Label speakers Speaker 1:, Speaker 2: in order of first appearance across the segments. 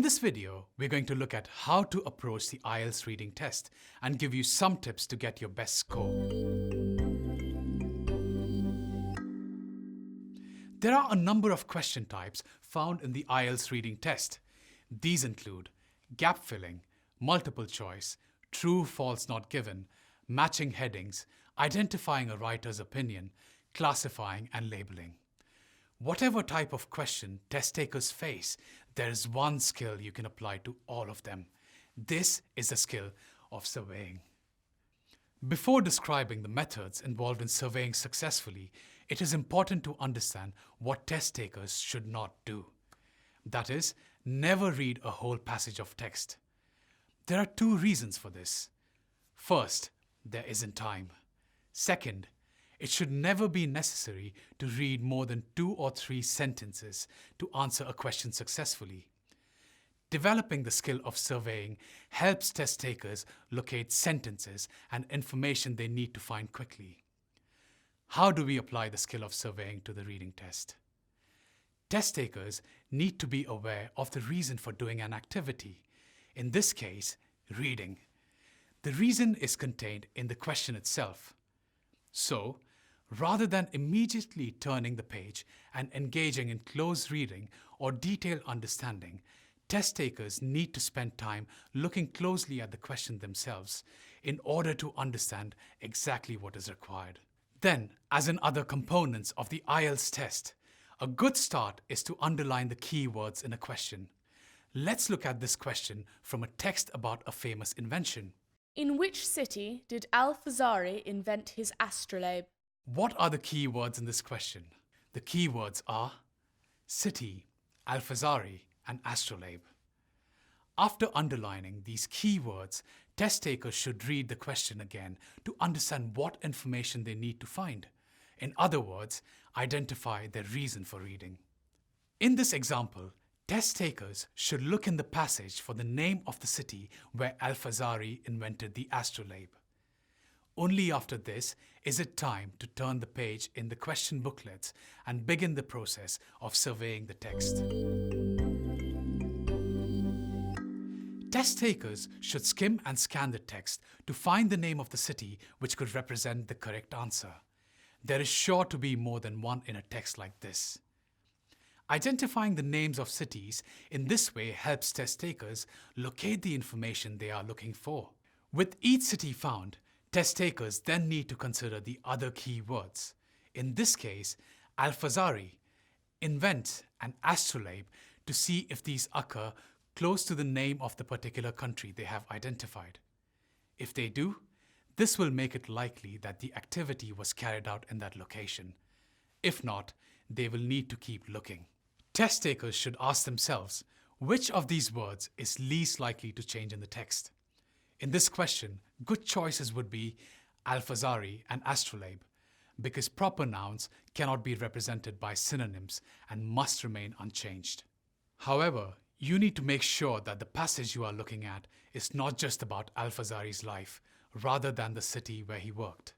Speaker 1: In this video, we're going to look at how to approach the IELTS reading test and give you some tips to get your best score. There are a number of question types found in the IELTS reading test. These include gap filling, multiple choice, true, false, not given, matching headings, identifying a writer's opinion, classifying and labeling. Whatever type of question test takers face, there is one skill you can apply to all of them. This is the skill of surveying. Before describing the methods involved in surveying successfully, it is important to understand what test takers should not do. That is, never read a whole passage of text. There are two reasons for this. First, there isn't time. Second, it should never be necessary to read more than 2 or 3 sentences to answer a question successfully. Developing the skill of surveying helps test takers locate sentences and information they need to find quickly. How do we apply the skill of surveying to the reading test? Test takers need to be aware of the reason for doing an activity. In this case, reading. The reason is contained in the question itself. So, rather than immediately turning the page and engaging in close reading or detailed understanding, test takers need to spend time looking closely at the question themselves in order to understand exactly what is required. Then, as in other components of the IELTS test, a good start is to underline the key words in a question. Let's look at this question from a text about a famous invention.
Speaker 2: In which city did Al-Fazari invent his astrolabe?
Speaker 1: What are the key words in this question? The key words are city, Al-Fazari, and astrolabe. After underlining these key words, test takers should read the question again to understand what information they need to find. In other words, identify their reason for reading. In this example, test takers should look in the passage for the name of the city where Al-Fazari invented the astrolabe. Only after this is it time to turn the page in the question booklets and begin the process of surveying the text. Test takers should skim and scan the text to find the name of the city which could represent the correct answer. There is sure to be more than one in a text like this. Identifying the names of cities in this way helps test takers locate the information they are looking for. With each city found, test takers then need to consider the other key words. In this case, Al-Fazari, invent, and astrolabe to see if these occur close to the name of the particular country they have identified. If they do, this will make it likely that the activity was carried out in that location. If not, they will need to keep looking. Test takers should ask themselves, which of these words is least likely to change in the text? In this question, good choices would be Al-Fazari and astrolabe, because proper nouns cannot be represented by synonyms and must remain unchanged. However, you need to make sure that the passage you are looking at is not just about Al-Fazari's life, rather than the city where he worked.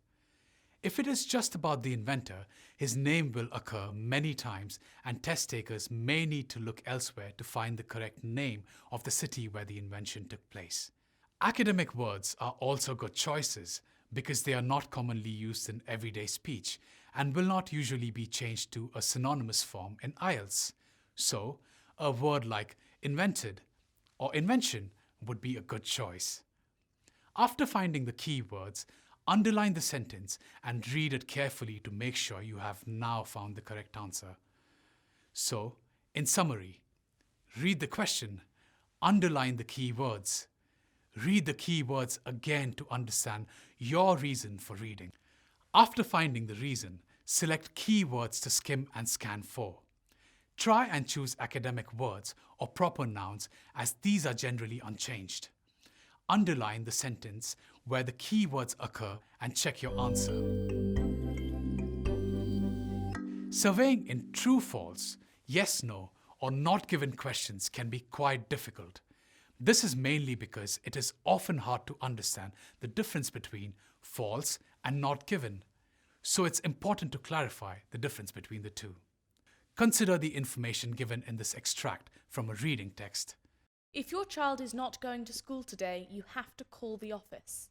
Speaker 1: If it is just about the inventor, his name will occur many times and test takers may need to look elsewhere to find the correct name of the city where the invention took place. Academic words are also good choices because they are not commonly used in everyday speech and will not usually be changed to a synonymous form in IELTS. So, a word like invented or invention would be a good choice. After finding the key words, underline the sentence and read it carefully to make sure you have now found the correct answer. So, in summary, read the question, underline the key words. Read the key words again to understand your reason for reading. After finding the reason, select key words to skim and scan for. Try and choose academic words or proper nouns as these are generally unchanged. Underline the sentence where the key words occur and check your answer. Surveying in true, false, yes, no, or not given questions can be quite difficult. This is mainly because it is often hard to understand the difference between false and not given. So it's important to clarify the difference between the two. Consider the information given in this extract from a reading text.
Speaker 2: If your child is not going to school today, you have to call the office.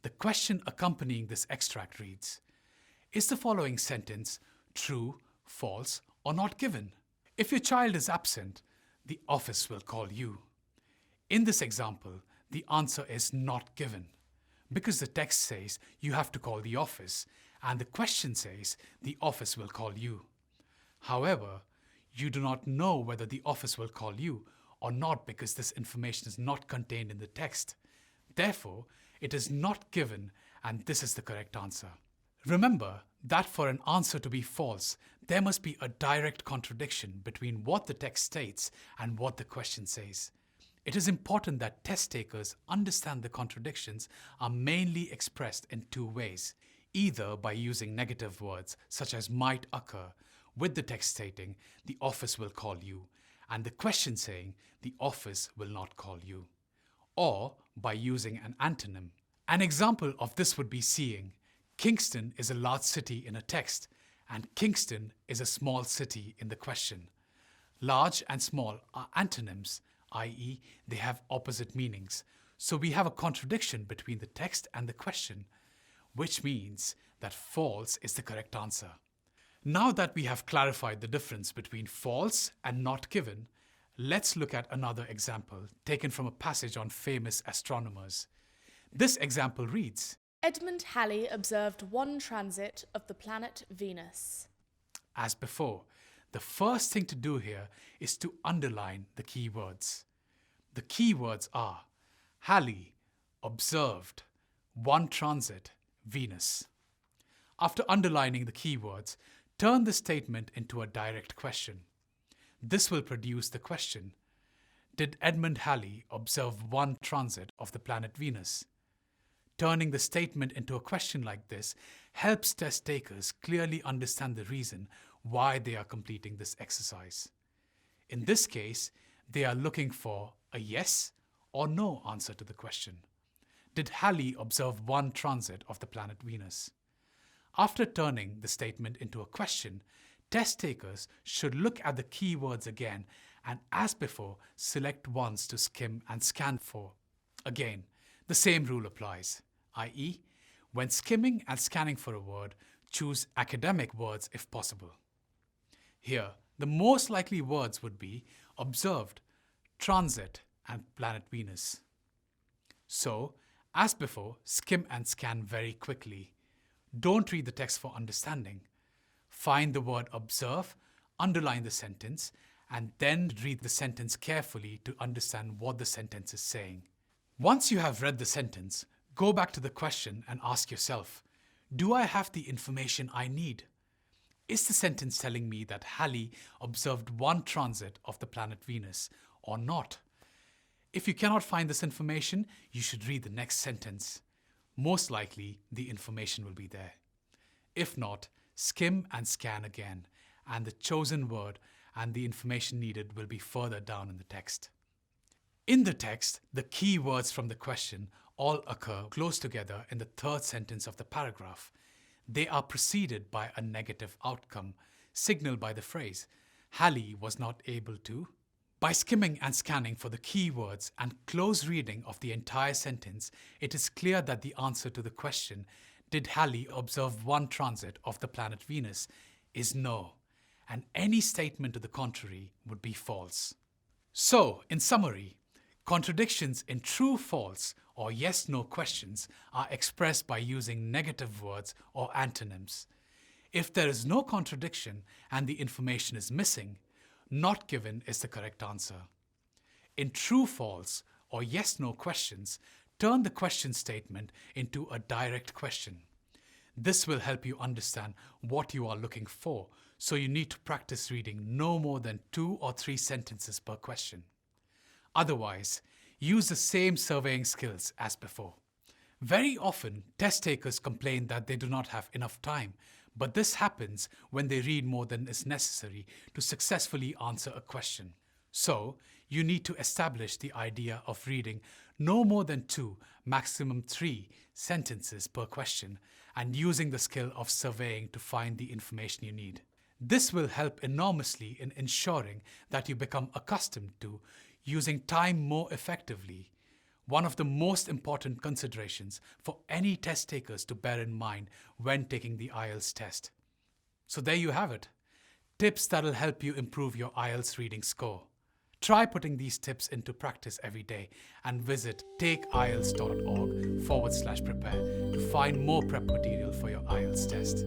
Speaker 1: The question accompanying this extract reads, is the following sentence true, false, or not given? If your child is absent, the office will call you. In this example, the answer is not given because the text says you have to call the office and the question says the office will call you. However, you do not know whether the office will call you or not because this information is not contained in the text. Therefore, it is not given and this is the correct answer. Remember that for an answer to be false, there must be a direct contradiction between what the text states and what the question says. It is important that test takers understand the contradictions are mainly expressed in two ways, either by using negative words such as might occur, with the text stating the office will call you and the question saying the office will not call you, or by using an antonym. An example of this would be seeing Kingston is a large city in a text and Kingston is a small city in the question. Large and small are antonyms, i.e. they have opposite meanings. So we have a contradiction between the text and the question, which means that false is the correct answer. Now that we have clarified the difference between false and not given, let's look at another example taken from a passage on famous astronomers. This example reads,
Speaker 2: Edmund Halley observed one transit of the planet Venus.
Speaker 1: As before, the first thing to do here is to underline the key words. The key words are Halley observed one transit Venus. After underlining the key words, turn the statement into a direct question. This will produce the question, did Edmund Halley observe one transit of the planet Venus? Turning the statement into a question like this helps test takers clearly understand the reason why they are completing this exercise. In this case, they are looking for a yes or no answer to the question. Did Halley observe one transit of the planet Venus? After turning the statement into a question, test takers should look at the keywords again and, as before, select ones to skim and scan for. Again, the same rule applies, i.e., when skimming and scanning for a word, choose academic words if possible. Here, the most likely words would be observed, transit, and planet Venus. So, as before, skim and scan very quickly. Don't read the text for understanding. Find the word observe, underline the sentence, and then read the sentence carefully to understand what the sentence is saying. Once you have read the sentence, go back to the question and ask yourself, do I have the information I need? Is the sentence telling me that Halley observed one transit of the planet Venus or not? If you cannot find this information, you should read the next sentence. Most likely, the information will be there. If not, skim and scan again, and the chosen word and the information needed will be further down in the text. In the text, the key words from the question all occur close together in the third sentence of the paragraph. They are preceded by a negative outcome, signaled by the phrase, Halley was not able to. By skimming and scanning for the key words and close reading of the entire sentence, it is clear that the answer to the question, did Halley observe one transit of the planet Venus, is no, and any statement to the contrary would be false. So, in summary, contradictions in true, false, or yes-no questions are expressed by using negative words or antonyms. If there is no contradiction and the information is missing, not given is the correct answer. In true, false, or yes-no questions, turn the question statement into a direct question. This will help you understand what you are looking for, so you need to practice reading no more than 2 or 3 sentences per question. Otherwise, use the same surveying skills as before. Very often, test takers complain that they do not have enough time, but this happens when they read more than is necessary to successfully answer a question. So, you need to establish the idea of reading no more than 2, maximum 3 sentences per question and using the skill of surveying to find the information you need. This will help enormously in ensuring that you become accustomed to using time more effectively, one of the most important considerations for any test takers to bear in mind when taking the IELTS test. So there you have it. Tips that'll help you improve your IELTS reading score. Try putting these tips into practice every day and visit takeielts.org/prepare to find more prep material for your IELTS test.